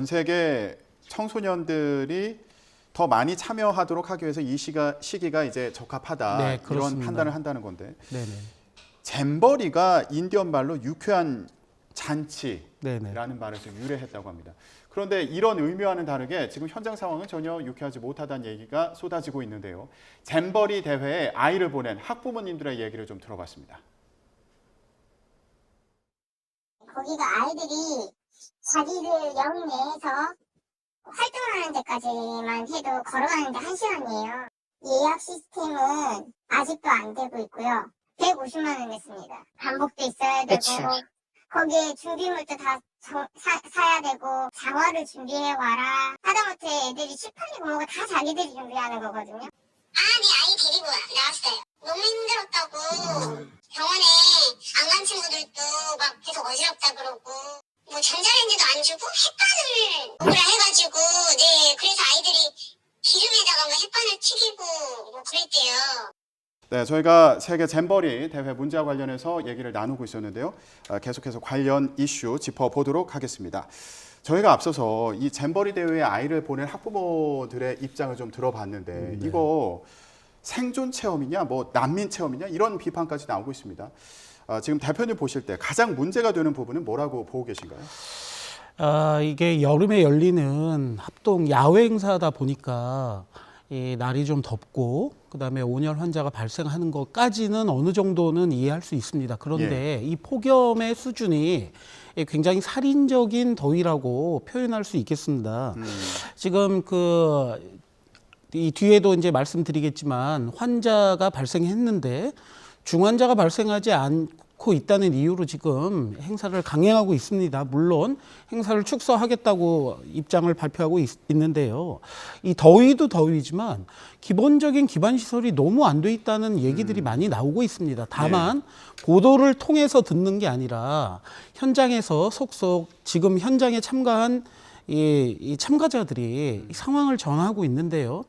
전 세계 청소년들이 더 많이 참여하도록 하기 위해서 이 시기가 이제 적합하다. 네, 이런 판단을 한다는 건데. 네네. 잼버리가 인디언 말로 유쾌한 잔치라는 네네. 말에서 유래했다고 합니다. 그런데 이런 의미와는 다르게 지금 현장 상황은 전혀 유쾌하지 못하다는 얘기가 쏟아지고 있는데요. 잼버리 대회에 아이를 보낸 학부모님들의 얘기를 좀 들어봤습니다. 거기가 아이들이 자기들 역 내에서 활동하는 데까지만 해도 걸어가는데 1시간이에요. 예약 시스템은 아직도 안 되고 있고요. 150만 원 냈습니다. 반복도 있어야 되고 그쵸. 거기에 준비물도 다 사야 되고 장화를 준비해 와라. 하다못해 애들이 칠판이 고모가 다 자기들이 준비하는 거거든요. 네 아이 데리고 나왔어요. 너무 힘들었다고. 병원에 안 간 친구들도 막 계속 어지럽다 그러고 뭐 전자레인지도 안 주고 햇반을 먹으라 해가지고 네 그래서 아이들이 기름에다가 뭐 햇반을 튀기고 뭐 그랬대요. 네, 저희가 세계 잼버리 대회 문제와 관련해서 얘기를 나누고 있었는데요. 계속해서 관련 이슈 짚어보도록 하겠습니다. 저희가 앞서서 이 잼버리 대회에 아이를 보낸 학부모들의 입장을 좀 들어봤는데 이거 생존 체험이냐, 뭐 난민 체험이냐 이런 비판까지 나오고 있습니다. 지금 대표님 보실 때 가장 문제가 되는 부분은 뭐라고 보고 계신가요? 이게 여름에 열리는 합동 야외 행사다 보니까 이 날이 좀 덥고 그다음에 온열 환자가 발생하는 것까지는 어느 정도는 이해할 수 있습니다. 그런데 이 폭염의 수준이 굉장히 살인적인 더위라고 표현할 수 있겠습니다. 지금 이 뒤에도 이제 말씀드리겠지만 환자가 발생했는데 중환자가 발생하지 않고 있다는 이유로 지금 행사를 강행하고 있습니다. 물론 행사를 축소하겠다고 입장을 발표하고 있는데요. 이 더위도 더위지만 기본적인 기반 시설이 너무 안 돼 있다는 얘기들이 많이 나오고 있습니다. 다만 보도를 통해서 듣는 게 아니라 현장에서 속속 지금 현장에 참가한 이 참가자들이 이 상황을 전하고 있는데요.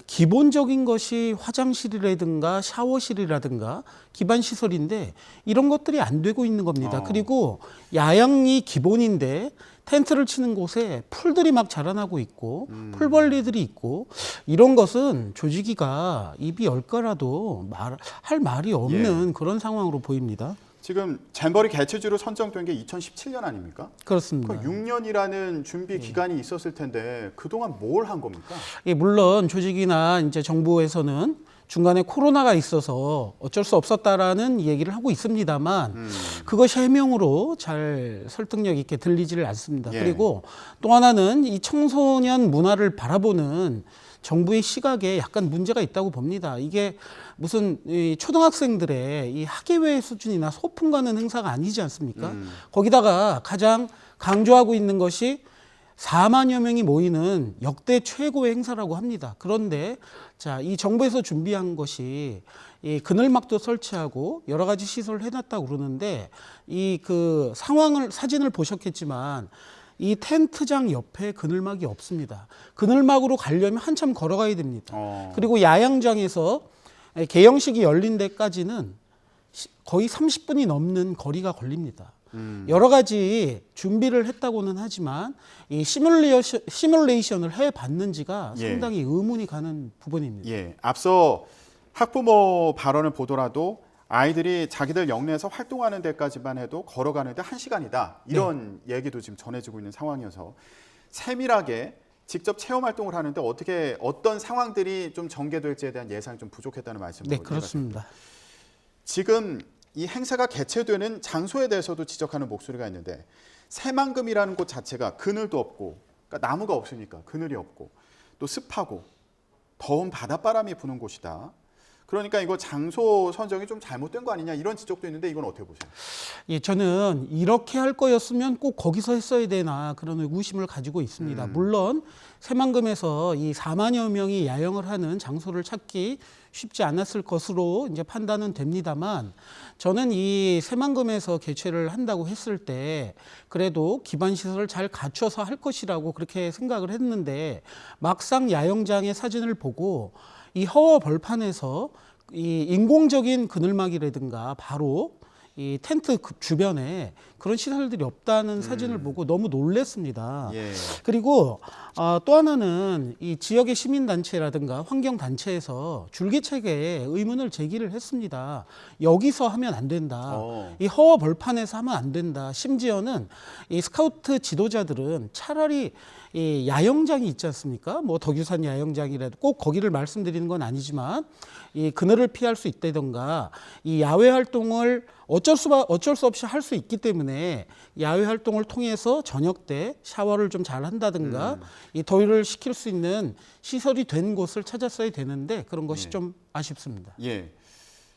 기본적인 것이 화장실이라든가 샤워실이라든가 기반 시설인데 이런 것들이 안 되고 있는 겁니다. 그리고 야영이 기본인데 텐트를 치는 곳에 풀들이 막 자라나고 있고 풀벌레들이 있고 이런 것은 조직이가 입이 열 거라도 할 말이 없는 그런 상황으로 보입니다. 지금 잼버리 개최지로 선정된 게 2017년 아닙니까? 그렇습니다. 6년이라는 준비 기간이 있었을 텐데 그동안 뭘 한 겁니까? 물론 조직이나 이제 정부에서는 중간에 코로나가 있어서 어쩔 수 없었다라는 얘기를 하고 있습니다만 그것이 해명으로 잘 설득력 있게 들리지를 않습니다. 그리고 또 하나는 이 청소년 문화를 바라보는 정부의 시각에 약간 문제가 있다고 봅니다. 이게 무슨 이 초등학생들의 이 학예회 수준이나 소풍 가는 행사가 아니지 않습니까? 거기다가 가장 강조하고 있는 것이 4만여 명이 모이는 역대 최고의 행사라고 합니다. 그런데 자, 이 정부에서 준비한 것이 이 그늘막도 설치하고 여러 가지 시설을 해놨다고 그러는데 이 사진을 보셨겠지만 이 텐트장 옆에 그늘막이 없습니다. 그늘막으로 가려면 한참 걸어가야 됩니다. 그리고 야영장에서 개영식이 열린 데까지는 거의 30분이 넘는 거리가 걸립니다. 여러 가지 준비를 했다고는 하지만 이 시뮬레이션을 해봤는지가 상당히 의문이 가는 부분입니다. 앞서 학부모 발언을 보더라도 아이들이 자기들 역내에서 활동하는 데까지만 해도 걸어가는데 1시간이다. 이런 얘기도 지금 전해지고 있는 상황이어서 세밀하게 직접 체험 활동을 하는데 어떤 상황들이 좀 전개될지에 대한 예상이 좀 부족했다는 말씀으로. 네, 그렇습니다. 지금 이 행사가 개최되는 장소에 대해서도 지적하는 목소리가 있는데 새만금이라는 곳 자체가 그늘도 없고 그러니까 나무가 없으니까 그늘이 없고 또 습하고 더운 바닷바람이 부는 곳이다. 그러니까 이거 장소 선정이 좀 잘못된 거 아니냐 이런 지적도 있는데 이건 어떻게 보세요? 저는 이렇게 할 거였으면 꼭 거기서 했어야 되나 그런 의구심을 가지고 있습니다. 물론 새만금에서 이 4만여 명이 야영을 하는 장소를 찾기 쉽지 않았을 것으로 이제 판단은 됩니다만 저는 이 새만금에서 개최를 한다고 했을 때 그래도 기반 시설을 잘 갖춰서 할 것이라고 그렇게 생각을 했는데 막상 야영장의 사진을 보고 이 허허 벌판에서 이 인공적인 그늘막이라든가 바로 이 텐트 주변에 그런 시설들이 없다는 사진을 보고 너무 놀랐습니다. 예. 그리고 또 하나는 이 지역의 시민단체라든가 환경단체에서 줄기차게 의문을 제기를 했습니다. 여기서 하면 안 된다. 이 허허 벌판에서 하면 안 된다. 심지어는 이 스카우트 지도자들은 차라리 이 야영장이 있지 않습니까? 뭐 덕유산 야영장이라도 꼭 거기를 말씀드리는 건 아니지만 이 그늘을 피할 수 있다던가 이 야외 활동을 어쩔 수 없이 할 수 있기 때문에 야외 활동을 통해서 저녁 때 샤워를 좀 잘 한다든가 이 더위를 식힐 수 있는 시설이 된 곳을 찾았어야 되는데 그런 것이 좀 아쉽습니다. 예.